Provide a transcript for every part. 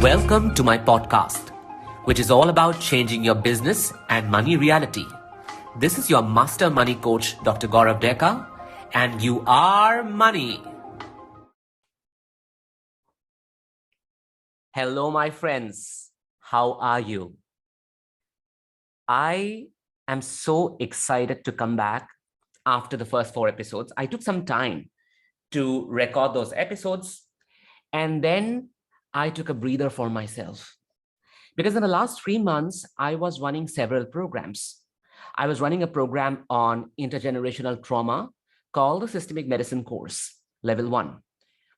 Welcome to my podcast, which is all about changing your business and money reality. This is your master money coach, Dr. Gaurav Deka, and you are money. Hello, my friends. How are you? I am so excited to come back after the first 4 episodes. I took some time to record those episodes, and then I took a breather for myself. Because in the last 3 months, I was running several programs. I was running a program on intergenerational trauma called the Systemic Medicine Course, Level 1,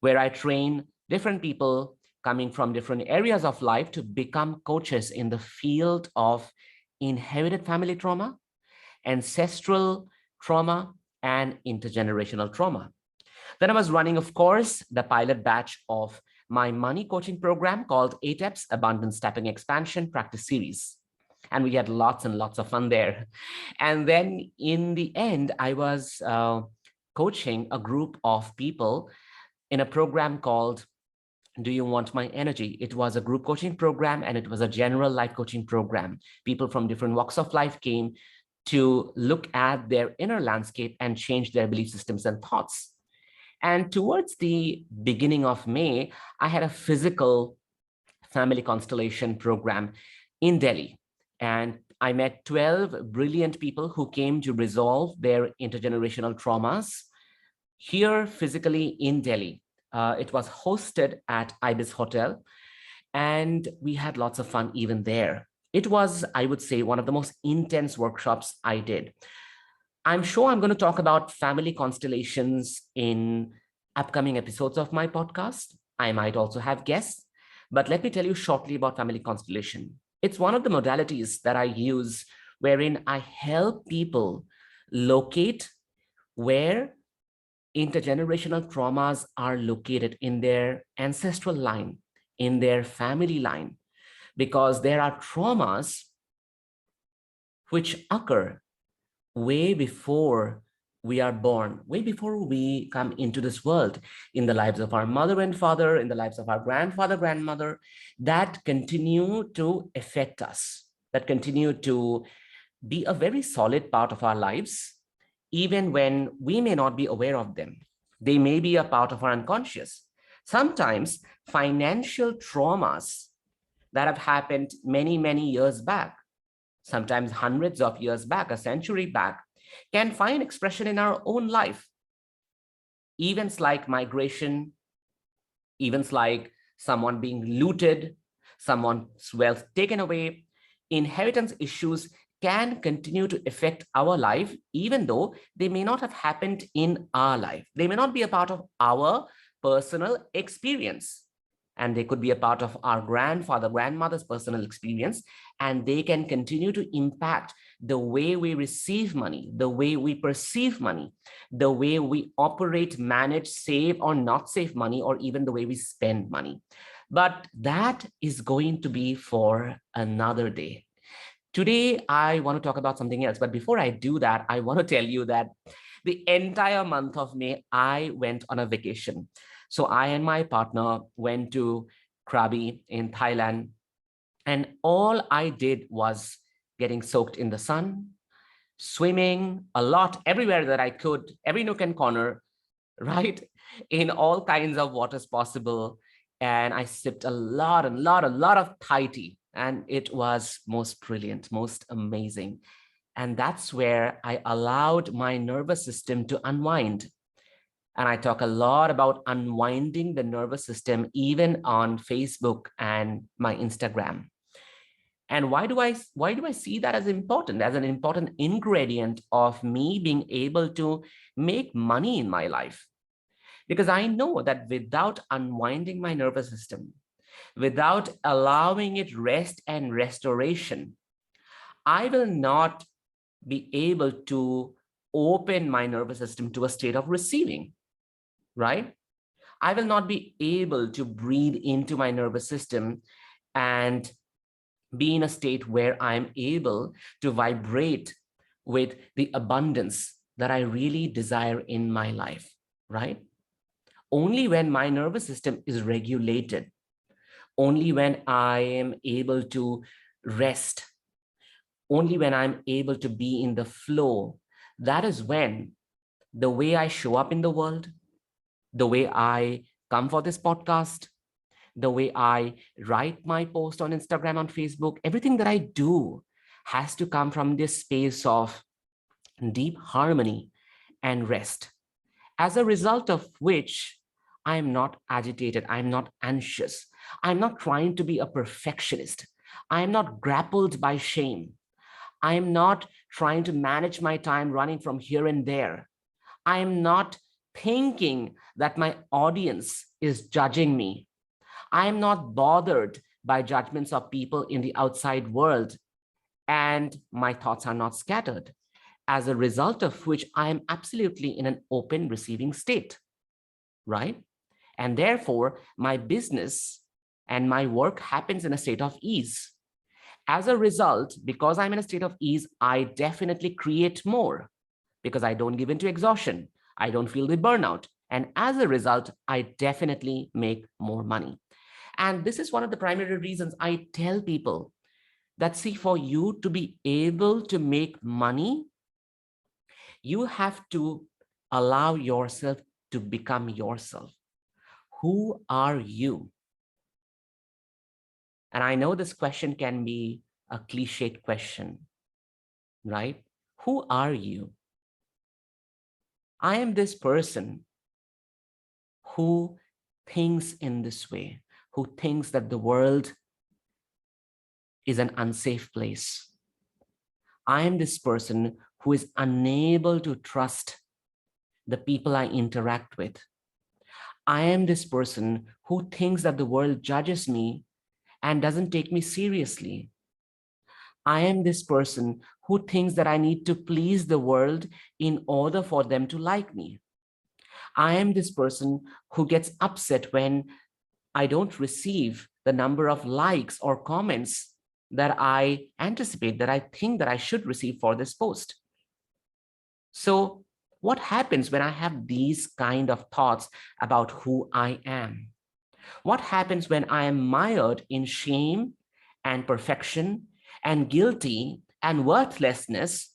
where I train different people coming from different areas of life to become coaches in the field of inherited family trauma, ancestral trauma, and intergenerational trauma. Then I was running, of course, the pilot batch of my money coaching program called ATEPS, Abundance Tapping Expansion Practice Series. And we had lots and lots of fun there. And then in the end, I was coaching a group of people in a program called Do You Want My Energy? It was a group coaching program, and it was a general life coaching program. People from different walks of life came to look at their inner landscape and change their belief systems and thoughts. And towards the beginning of May, I had a physical family constellation program in Delhi. And I met 12 brilliant people who came to resolve their intergenerational traumas here physically in Delhi. It was hosted at Ibis Hotel, and we had lots of fun even there. It was, I would say, one of the most intense workshops I did. I'm sure I'm going to talk about family constellations in upcoming episodes of my podcast. I might also have guests, but let me tell you shortly about family constellation. It's one of the modalities that I use wherein I help people locate where intergenerational traumas are located in their ancestral line, in their family line, because there are traumas which occur way before we are born, way before we come into this world, in the lives of our mother and father, in the lives of our grandfather, grandmother, that continue to affect us, that continue to be a very solid part of our lives, even when we may not be aware of them. They may be a part of our unconscious. Sometimes financial traumas that have happened many, many years back, sometimes hundreds of years back, a century back, can find expression in our own life. Events like migration, events like someone being looted, someone's wealth taken away, inheritance issues can continue to affect our life, even though they may not have happened in our life. They may not be a part of our personal experience. And they could be a part of our grandfather, grandmother's personal experience, and they can continue to impact the way we receive money, the way we perceive money, the way we operate, manage, save or not save money, or even the way we spend money. But that is going to be for another day. Today, I want to talk about something else. But before I do that, I want to tell you that the entire month of May, I went on a vacation. So I and my partner went to Krabi in Thailand, and all I did was getting soaked in the sun, swimming a lot, everywhere that I could, every nook and corner, right? In all kinds of waters possible. And I sipped a lot of Thai tea, and it was most brilliant, most amazing. And that's where I allowed my nervous system to unwind. And I talk a lot about unwinding the nervous system, even on Facebook and my Instagram. And why do I see that as an important ingredient of me being able to make money in my life? Because I know that without unwinding my nervous system, without allowing it rest and restoration, I will not be able to open my nervous system to a state of receiving. Right? I will not be able to breathe into my nervous system and be in a state where I'm able to vibrate with the abundance that I really desire in my life, right? Only when my nervous system is regulated, only when I am able to rest, only when I'm able to be in the flow, that is when the way I show up in the world, the way I come for this podcast, the way I write my post on Instagram, on Facebook, everything that I do has to come from this space of deep harmony and rest. As a result of which, I am not agitated, I'm not anxious, I'm not trying to be a perfectionist, I am not grappled by shame, I am not trying to manage my time running from here and there. I am not thinking that my audience is judging me. I am not bothered by judgments of people in the outside world, and my thoughts are not scattered. As a result of which, I am absolutely in an open receiving state, right? And therefore, my business and my work happens in a state of ease. As a result, because I'm in a state of ease, I definitely create more because I don't give into exhaustion. I don't feel the burnout. And as a result, I definitely make more money. And this is one of the primary reasons I tell people that, see, for you to be able to make money, you have to allow yourself to become yourself. Who are you? And I know this question can be a cliched question, right? Who are you? I am this person who thinks in this way, who thinks that the world is an unsafe place. I am this person who is unable to trust the people I interact with. I am this person who thinks that the world judges me and doesn't take me seriously. I am this person who thinks that I need to please the world in order for them to like me. I am this person who gets upset when I don't receive the number of likes or comments that I anticipate, that I think that I should receive for this post. So what happens when I have these kind of thoughts about who I am? What happens when I am mired in shame and perfection and guilty and worthlessness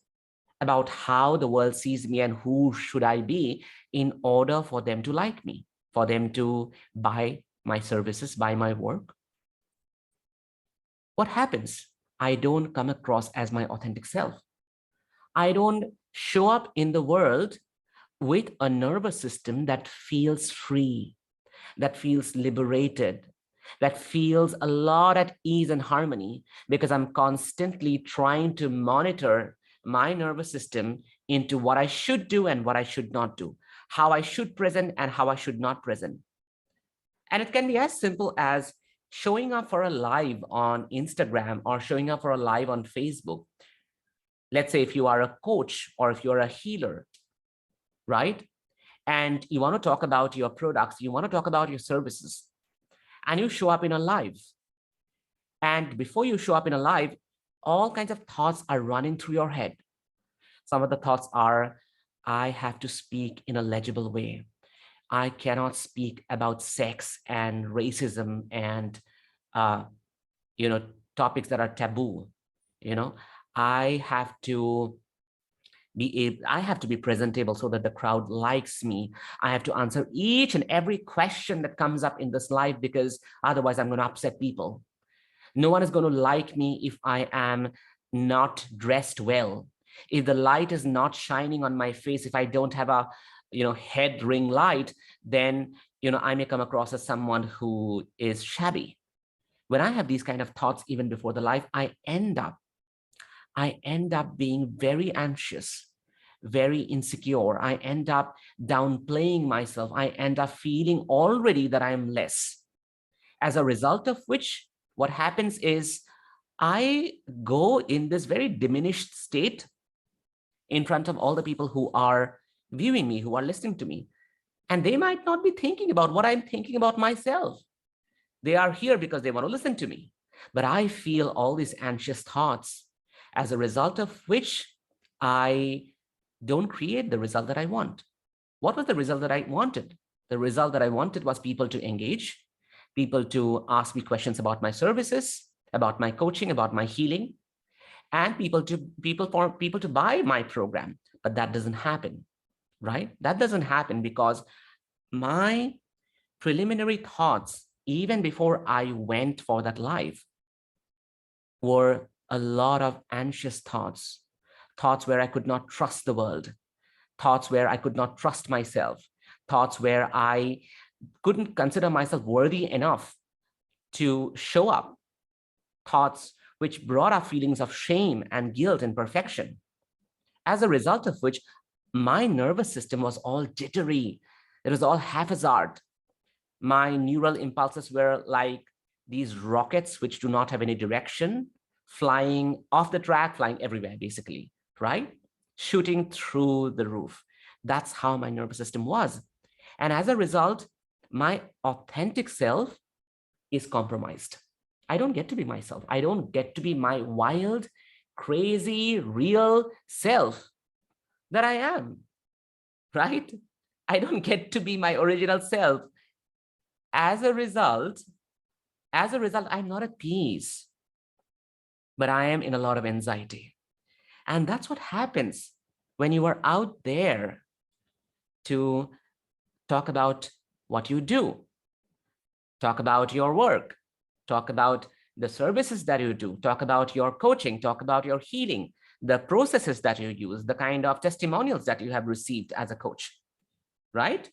about how the world sees me and who should I be in order for them to like me, for them to buy my services, buy my work? What happens? I don't come across as my authentic self. I don't show up in the world with a nervous system that feels free, that feels liberated, that feels a lot at ease and harmony, because I'm constantly trying to monitor my nervous system into what I should do and what I should not do, how I should present and how I should not present. And it can be as simple as showing up for a live on Instagram or showing up for a live on Facebook. Let's say if you are a coach or if you're a healer, right? And you want to talk about your products, you want to talk about your services, and you show up in a live. And before you show up in a live, all kinds of thoughts are running through your head. Some of the thoughts are, I have to speak in a legible way. I cannot speak about sex and racism and, uh, topics that are taboo. I have to be presentable so that the crowd likes me. I have to answer each and every question that comes up in this live, because otherwise I'm going to upset people. No one is going to like me if I am not dressed well, if the light is not shining on my face, if I don't have a head ring light, then I may come across as someone who is shabby. When I have these kind of thoughts even before the live, I end up being very anxious, very insecure. I end up downplaying myself. I end up feeling already that I'm less. As a result of which, what happens is I go in this very diminished state in front of all the people who are viewing me, who are listening to me. And they might not be thinking about what I'm thinking about myself. They are here because they want to listen to me. But I feel all these anxious thoughts, as a result of which I don't create the result that I want. What was the result that I wanted? The result that I wanted was people to engage, people to ask me questions about my services, about my coaching, about my healing, and people to buy my program. But that doesn't happen, right? That doesn't happen because my preliminary thoughts, even before I went for that live, were a lot of anxious thoughts, thoughts where I could not trust the world, thoughts where I could not trust myself, thoughts where I couldn't consider myself worthy enough to show up, thoughts which brought up feelings of shame and guilt and perfection. As a result of which, my nervous system was all jittery. It was all haphazard. My neural impulses were like these rockets which do not have any direction, flying off the track, flying everywhere, basically, right? Shooting through the roof. That's how my nervous system was. And as a result, my authentic self is compromised. I don't get to be myself. I don't get to be my wild, crazy, real self that I am, right? I don't get to be my original self. As a result, I'm not at peace, but I am in a lot of anxiety. And that's what happens when you are out there to talk about what you do, talk about your work, talk about the services that you do, talk about your coaching, talk about your healing, the processes that you use, the kind of testimonials that you have received as a coach, right?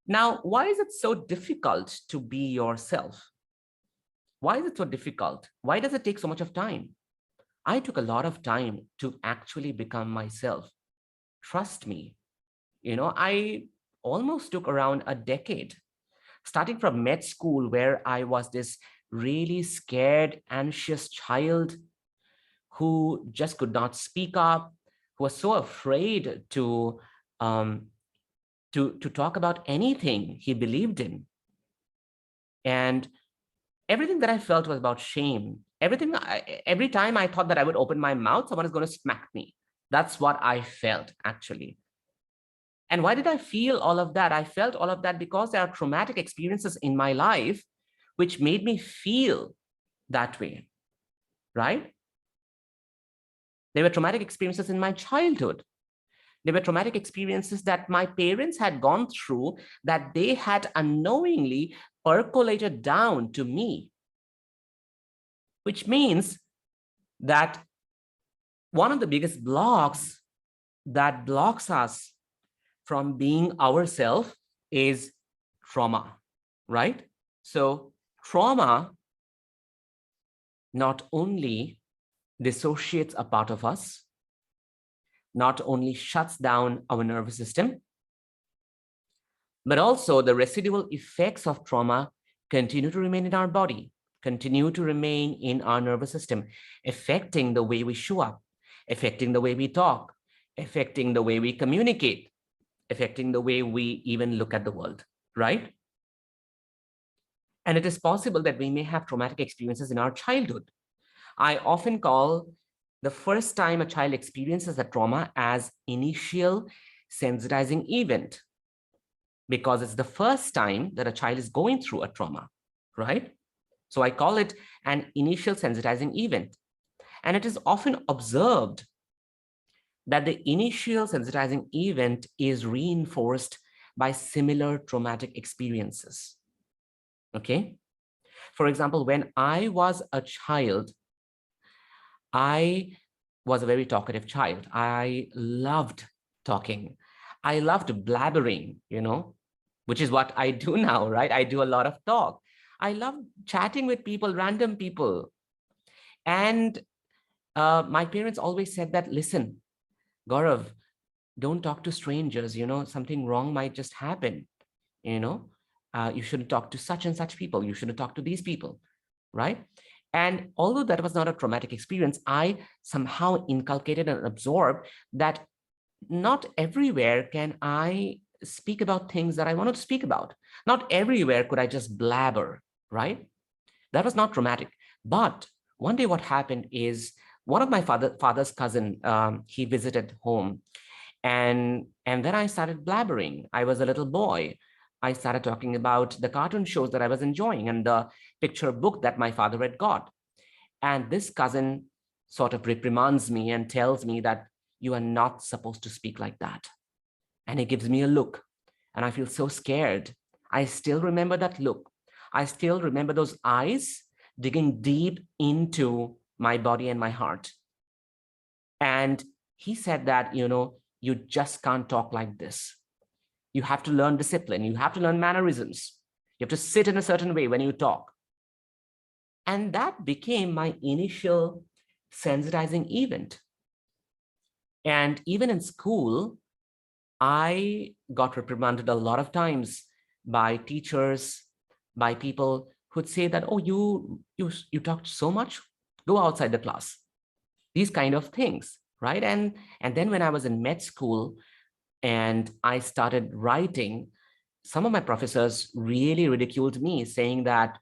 Now, why is it so difficult to be yourself? Why is it so difficult? Why does it take so much of time? I took a lot of time to actually become myself. Trust me, I almost took around a decade, starting from med school, where I was this really scared, anxious child who just could not speak up, who was so afraid to talk about anything he believed in. And everything that I felt was about shame. Every time I thought that I would open my mouth, someone is going to smack me. That's what I felt, actually. And why did I feel all of that? I felt all of that because there are traumatic experiences in my life which made me feel that way, right? There were traumatic experiences in my childhood. There were traumatic experiences that my parents had gone through that they had unknowingly percolated down to me, which means that one of the biggest blocks that blocks us from being ourselves is trauma, right? So trauma not only dissociates a part of us, not only shuts down our nervous system, but also the residual effects of trauma continue to remain in our body, continue to remain in our nervous system, affecting the way we show up, affecting the way we talk, affecting the way we communicate, affecting the way we even look at the world, right? And it is possible that we may have traumatic experiences in our childhood. I often call the first time a child experiences a trauma as initial sensitizing event, because it's the first time that a child is going through a trauma, right? So I call it an initial sensitizing event. And it is often observed that the initial sensitizing event is reinforced by similar traumatic experiences. Okay? For example, when I was a child, I was a very talkative child. I loved talking. I loved blabbering, which is what I do now, right? I do a lot of talk. I love chatting with people, random people. And my parents always said that, listen, Gaurav, don't talk to strangers, something wrong might just happen, you shouldn't talk to such and such people. You shouldn't talk to these people, right? And although that was not a traumatic experience, I somehow inculcated and absorbed that not everywhere can I speak about things that I wanted to speak about. Not everywhere could I just blabber, right? That was not traumatic. But one day what happened is one of my father's cousin, he visited home. And then I started blabbering. I was a little boy. I started talking about the cartoon shows that I was enjoying and the picture book that my father had got. And this cousin sort of reprimands me and tells me that you are not supposed to speak like that. And he gives me a look, and I feel so scared. I still remember that look. I still remember those eyes digging deep into my body and my heart. And he said that, you just can't talk like this. You have to learn discipline. You have to learn mannerisms. You have to sit in a certain way when you talk. And that became my initial sensitizing event. And even in school, I got reprimanded a lot of times by teachers, by people who'd say that, oh, you talked so much, go outside the class. These kind of things, right? And then when I was in med school and I started writing, some of my professors really ridiculed me, saying that,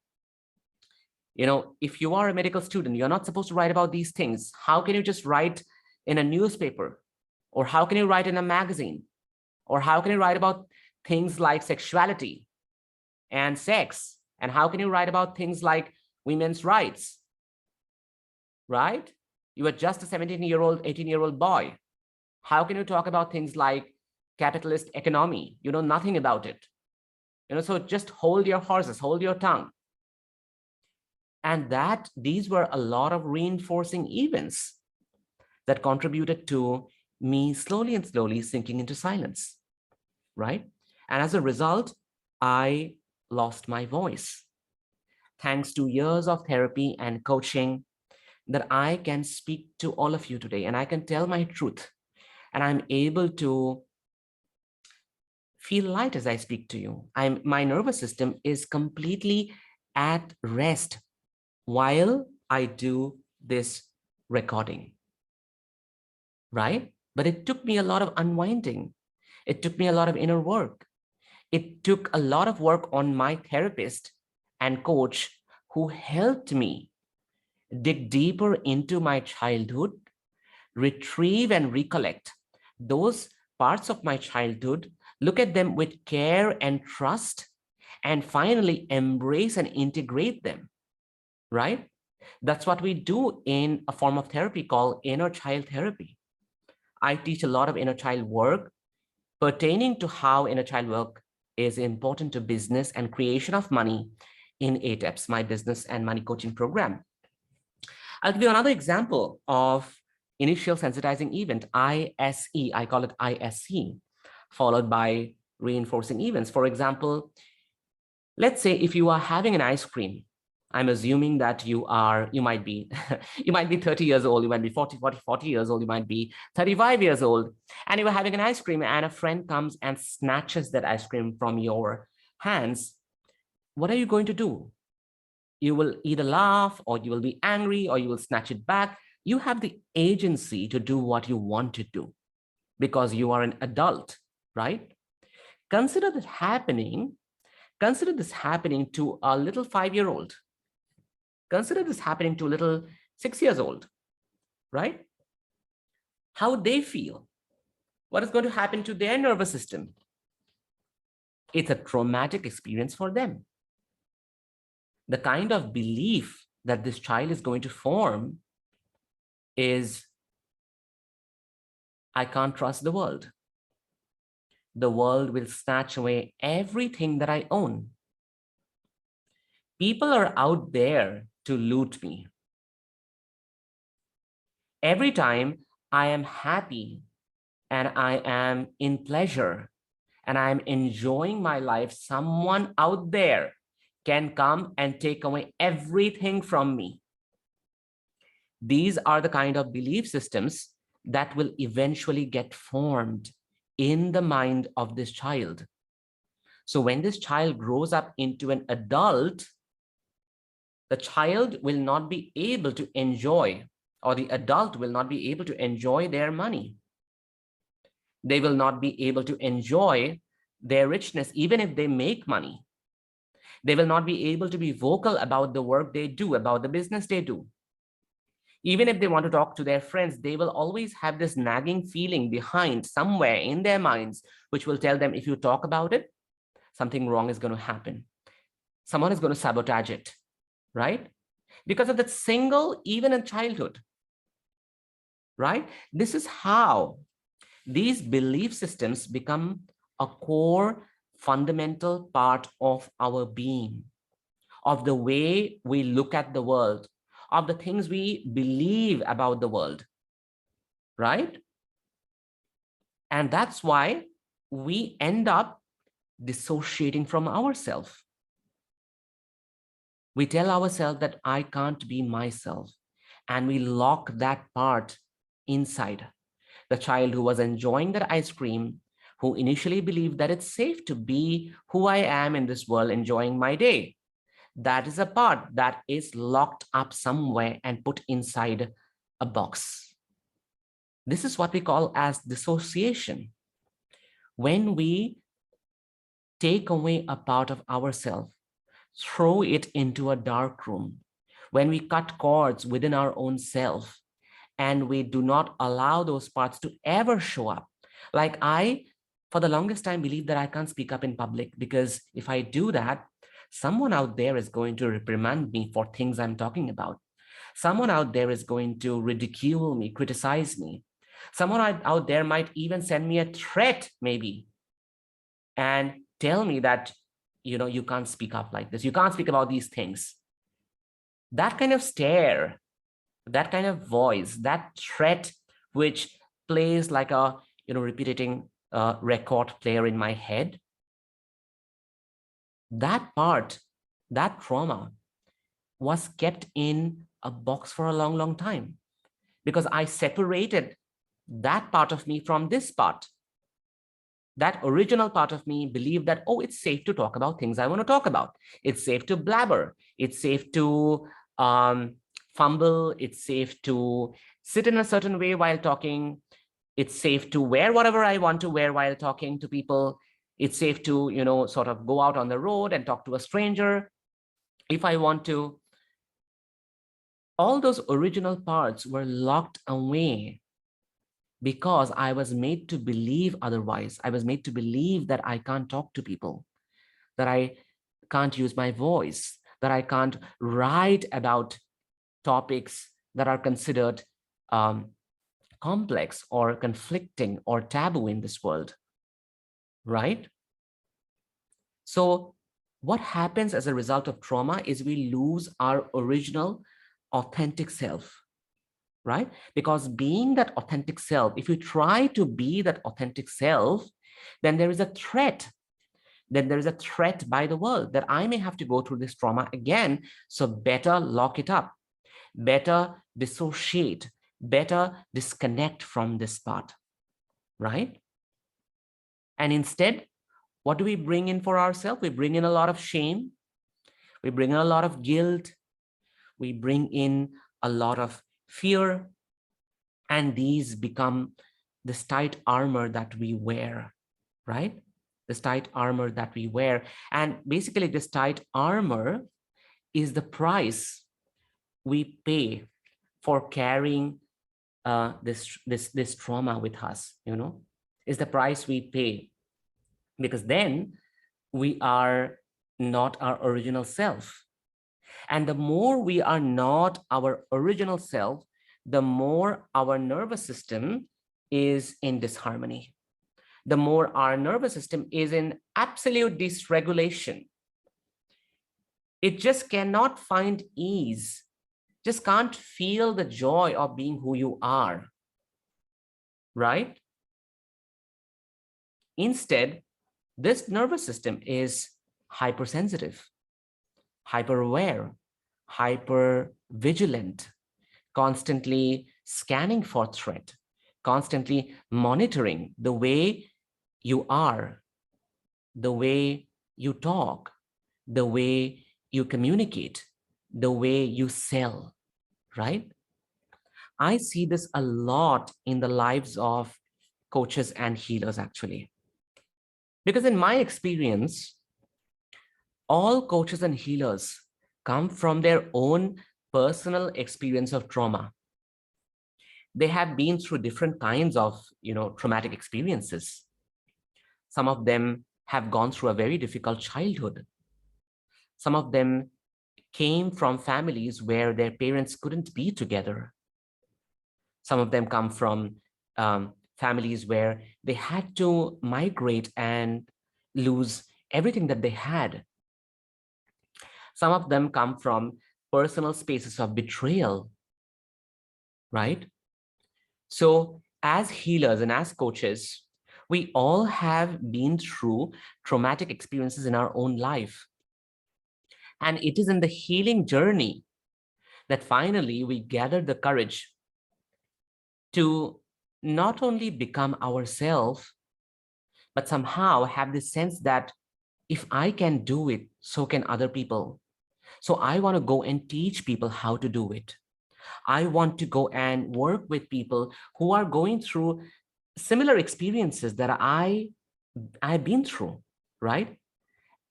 if you are a medical student, you're not supposed to write about these things. How can you just write in a newspaper? Or how can you write in a magazine? Or how can you write about things like sexuality and sex? And how can you write about things like women's rights? Right? You are just a 17-year-old, 18-year-old boy. How can you talk about things like capitalist economy? You know nothing about it. So just hold your horses, hold your tongue. And these were a lot of reinforcing events that contributed to me slowly and slowly sinking into silence, right? And as a result, I lost my voice. Thanks to years of therapy and coaching, that I can speak to all of you today and I can tell my truth. And I'm able to feel light as I speak to you. My nervous system is completely at rest while I do this recording, right? But it took me a lot of unwinding. It took me a lot of inner work. It took a lot of work on my therapist and coach who helped me dig deeper into my childhood, retrieve and recollect those parts of my childhood, look at them with care and trust, and finally embrace and integrate them, right? That's what we do in a form of therapy called inner child therapy. I teach a lot of inner child work pertaining to how inner child work is important to business and creation of money in ATEPS, my business and money coaching program. I'll give you another example of initial sensitizing event, ISE. I call it ISE, followed by reinforcing events. For example, let's say if you are having an ice cream, I'm assuming that you might be, you might be 30 years old, you might be 40 years old, you might be 35 years old, and you are having an ice cream and a friend comes and snatches that ice cream from your hands. What are you going to do? You will either laugh or you will be angry or you will snatch it back. You have the agency to do what you want to do because you are an adult, right? Consider this happening to a little 5-year-old. Consider this happening to a little 6 years old, right? How they feel. What is going to happen to their nervous system? It's a traumatic experience for them. The kind of belief that this child is going to form is, I can't trust the world. The world will snatch away everything that I own. People are out there to loot me. Every time I am happy and I am in pleasure and I am enjoying my life, someone out there can come and take away everything from me. These are the kind of belief systems that will eventually get formed in the mind of this child. So when this child grows up into an adult, the child will not be able to enjoy, or the adult will not be able to enjoy their money. They will not be able to enjoy their richness, even if they make money. They will not be able to be vocal about the work they do, about the business they do. Even if they want to talk to their friends, they will always have this nagging feeling behind somewhere in their minds, which will tell them, if you talk about it, something wrong is going to happen. Someone is going to sabotage it, right? Because of that single, even in childhood, right? This is how these belief systems become a core, fundamental part of our being, of the way we look at the world, of the things we believe about the world, right? And that's why we end up dissociating from ourselves. We tell ourselves that I can't be myself, and we lock that part inside. The child who was enjoying that ice cream, who initially believed that it's safe to be who I am in this world, enjoying my day. That is a part that is locked up somewhere and put inside a box. This is what we call as dissociation. When we take away a part of ourselves, throw it into a dark room, when we cut cords within our own self, and we do not allow those parts to ever show up. Like I, for the longest time, believed that I can't speak up in public, because if I do that, someone out there is going to reprimand me for things I'm talking about. Someone out there is going to ridicule me, criticize me. Someone out there might even send me a threat, maybe, and tell me that, you can't speak up like this. You can't speak about these things. That kind of stare, that kind of voice, that threat, which plays like a, repeating record player in my head, that part, that trauma was kept in a box for a long, long time, because I separated that part of me from this part. That original part of me believed that, oh, it's safe to talk about things I want to talk about. It's safe to blabber. It's safe to fumble. It's safe to sit in a certain way while talking. It's safe to wear whatever I want to wear while talking to people. It's safe to, sort of go out on the road and talk to a stranger if I want to. All those original parts were locked away because I was made to believe otherwise. I was made to believe that I can't talk to people, that I can't use my voice, that I can't write about topics that are considered complex or conflicting or taboo in this world, right? So what happens as a result of trauma is we lose our original authentic self, right? Because being that authentic self, if you try to be that authentic self, then there is a threat. Then there is a threat by the world that I may have to go through this trauma again. So better lock it up, better dissociate, better disconnect from this part, right? And instead, what do we bring in for ourselves? We bring in a lot of shame. We bring in a lot of guilt. We bring in a lot of fear. And these become this tight armor that we wear, right? This tight armor that we wear. And basically this tight armor is the price we pay for carrying this trauma with us, is the price we pay, because then we are not our original self. And the more we are not our original self, the more our nervous system is in disharmony, the more our nervous system is in absolute dysregulation. It just cannot find ease, just can't feel the joy of being who you are, right? Instead, this nervous system is hypersensitive, hyper-aware, hyper-vigilant, constantly scanning for threat, constantly monitoring the way you are, the way you talk, the way you communicate, the way you sell, right? I see this a lot in the lives of coaches and healers, actually. Because in my experience, all coaches and healers come from their own personal experience of trauma. They have been through different kinds of, traumatic experiences. Some of them have gone through a very difficult childhood. Some of them came from families where their parents couldn't be together. Some of them come from families where they had to migrate and lose everything that they had. Some of them come from personal spaces of betrayal, right? So as healers and as coaches, we all have been through traumatic experiences in our own life. And it is in the healing journey that finally we gather the courage to not only become ourselves, but somehow have this sense that if I can do it, so can other people. So I want to go and teach people how to do it. I want to go and work with people who are going through similar experiences that I've been through, right?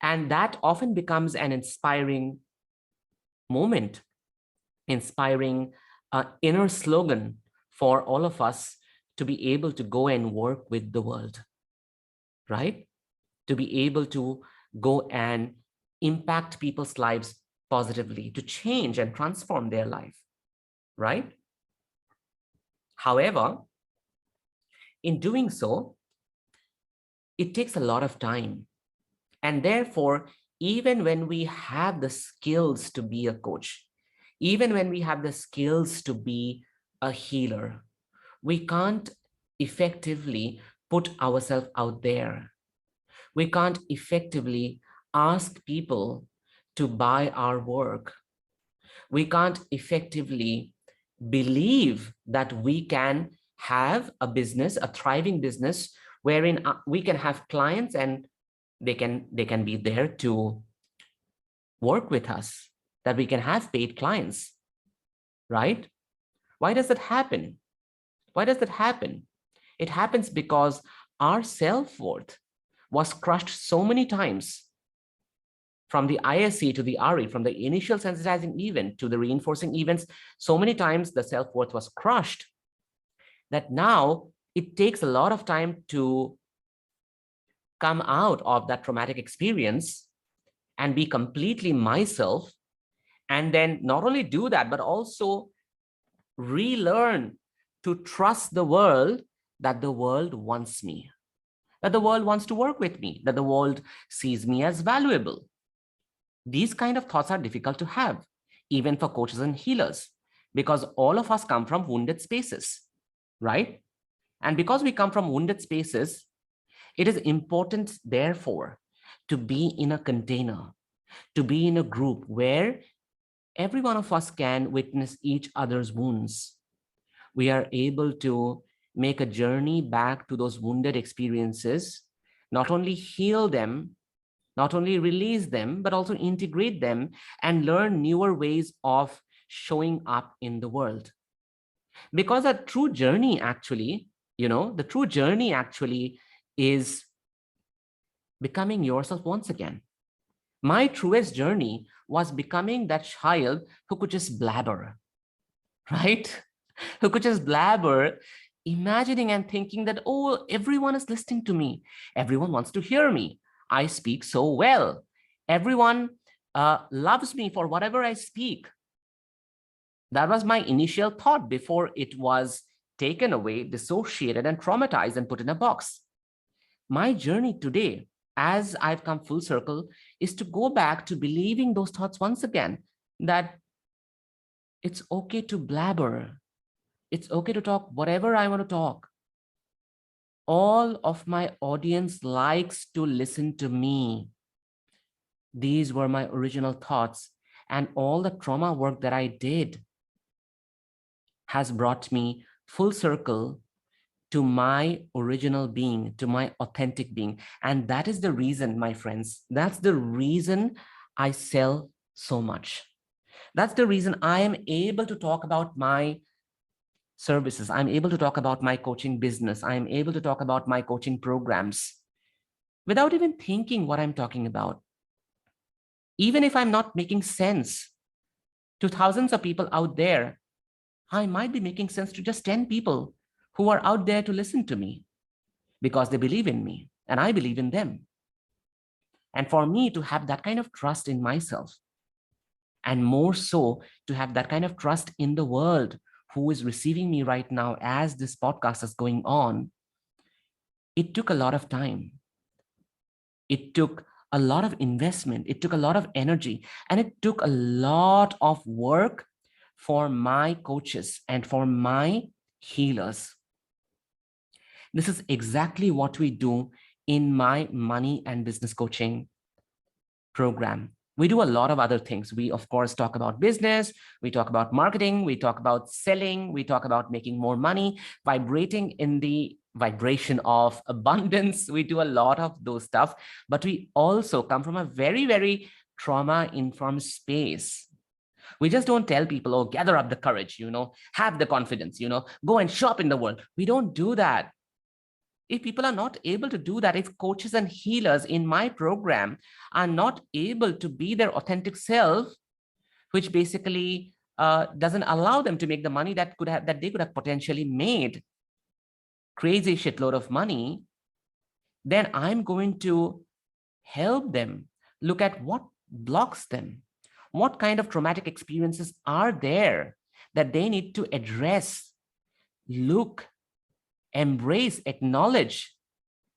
And that often becomes an inspiring moment, inspiring inner slogan for all of us to be able to go and work with the world, right? To be able to go and impact people's lives positively, to change and transform their life, right? However, in doing so, it takes a lot of time. And therefore, even when we have the skills to be a coach, even when we have the skills to be a healer, we can't effectively put ourselves out there. We can't effectively ask people to buy our work. We can't effectively believe that we can have a business, a thriving business, wherein we can have clients and they can be there to work with us, that we can have paid clients, right? Why does that happen? Why does that happen? It happens because our self-worth was crushed so many times, from the ISE to the RE, from the initial sensitizing event to the reinforcing events. So many times the self-worth was crushed that now it takes a lot of time to come out of that traumatic experience and be completely myself. And then not only do that, but also relearn to trust the world, that the world wants me, that the world wants to work with me, that the world sees me as valuable. These kind of thoughts are difficult to have, even for coaches and healers, because all of us come from wounded spaces, right? And because we come from wounded spaces, it is important, therefore, to be in a container, to be in a group where every one of us can witness each other's wounds. We are able to make a journey back to those wounded experiences, not only heal them, not only release them, but also integrate them and learn newer ways of showing up in the world. Because a true journey actually, the true journey actually is becoming yourself once again. My truest journey was becoming that child who could just blabber, right? Who could just blabber, imagining and thinking that, oh, everyone is listening to me. Everyone wants to hear me. I speak so well. Everyone loves me for whatever I speak. That was my initial thought before it was taken away, dissociated, and traumatized and put in a box. My journey today, as I've come full circle, is to go back to believing those thoughts once again, that it's okay to blabber. It's okay to talk whatever I want to talk. All of my audience likes to listen to me. These were my original thoughts, and all the trauma work that I did has brought me full circle to my original being, to my authentic being. And that is the reason, my friends, that's the reason I sell so much. That's the reason I am able to talk about my services. I'm able to talk about my coaching business. I'm able to talk about my coaching programs without even thinking what I'm talking about. Even if I'm not making sense to thousands of people out there, I might be making sense to just 10 people who are out there to listen to me because they believe in me and I believe in them. And for me to have that kind of trust in myself, and more so to have that kind of trust in the world who is receiving me right now as this podcast is going on, it took a lot of time. It took a lot of investment. It took a lot of energy, and it took a lot of work for my coaches and for my healers. This is exactly what we do in my money and business coaching program. We do a lot of other things. We, of course, talk about business. We talk about marketing. We talk about selling. We talk about making more money, vibrating in the vibration of abundance. We do a lot of those stuff, but we also come from a very, very trauma-informed space. We just don't tell people, oh, gather up the courage, have the confidence, go and shop in the world. We don't do that. If people are not able to do that, if coaches and healers in my program are not able to be their authentic self, which basically doesn't allow them to make the money that they could have potentially made, crazy shitload of money, then I'm going to help them look at what blocks them. What kind of traumatic experiences are there that they need to address, look, embrace, acknowledge,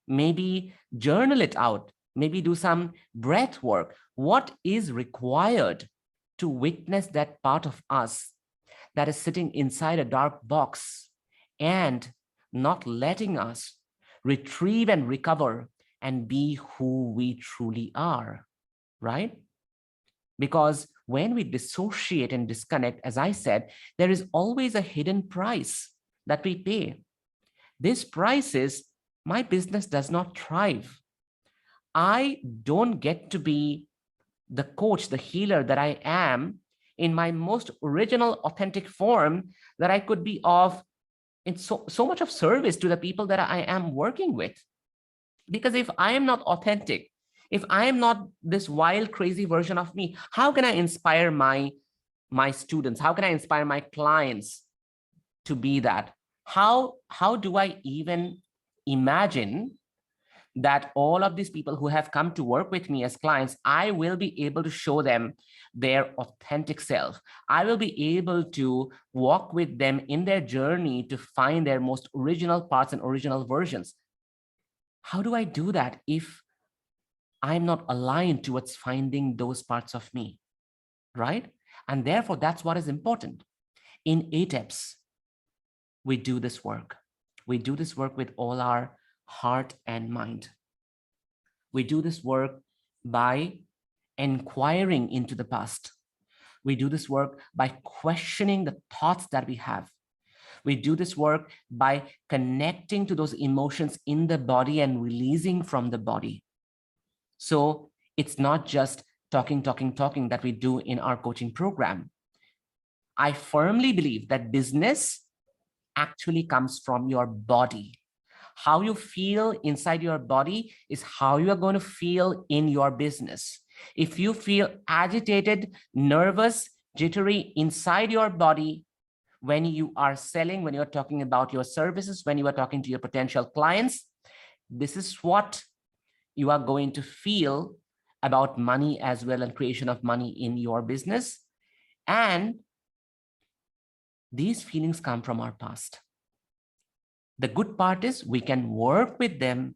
maybe journal it out, maybe do some breath work. What is required to witness that part of us that is sitting inside a dark box and not letting us retrieve and recover and be who we truly are, right? Because when we dissociate and disconnect, as I said, there is always a hidden price that we pay. This price is my business does not thrive. I don't get to be the coach, the healer that I am in my most original, authentic form that I could be of in so much of service to the people that I am working with. Because if I am not authentic, if I am not this wild, crazy version of me, how can I inspire my students? How can I inspire my clients to be that? How do I even imagine that all of these people who have come to work with me as clients, I will be able to show them their authentic self. I will be able to walk with them in their journey to find their most original parts and original versions. How do I do that if I'm not aligned towards finding those parts of me, right? And therefore, that's what is important. In ATEPS, we do this work. We do this work with all our heart and mind. We do this work by inquiring into the past. We do this work by questioning the thoughts that we have. We do this work by connecting to those emotions in the body and releasing from the body. So it's not just talking that we do in our coaching program. I firmly believe that business actually comes from your body. How you feel inside your body is how you are going to feel in your business. If you feel agitated, nervous, jittery inside your body, when you are selling, when you're talking about your services, when you are talking to your potential clients, this is what you are going to feel about money as well and creation of money in your business. And these feelings come from our past. The good part is we can work with them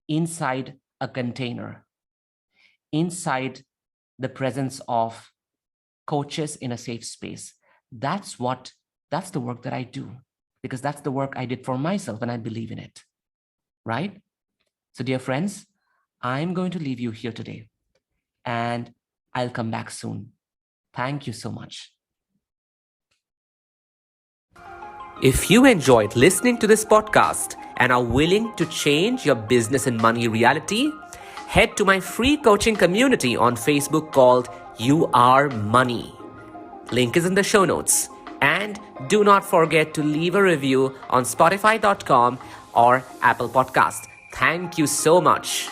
inside a container, inside the presence of coaches in a safe space. That's the work that I do, because that's the work I did for myself and I believe in it, right? So dear friends, I'm going to leave you here today and I'll come back soon. Thank you so much. If you enjoyed listening to this podcast and are willing to change your business and money reality, head to my free coaching community on Facebook called You Are Money. Link is in the show notes. And do not forget to leave a review on Spotify.com or Apple Podcast. Thank you so much.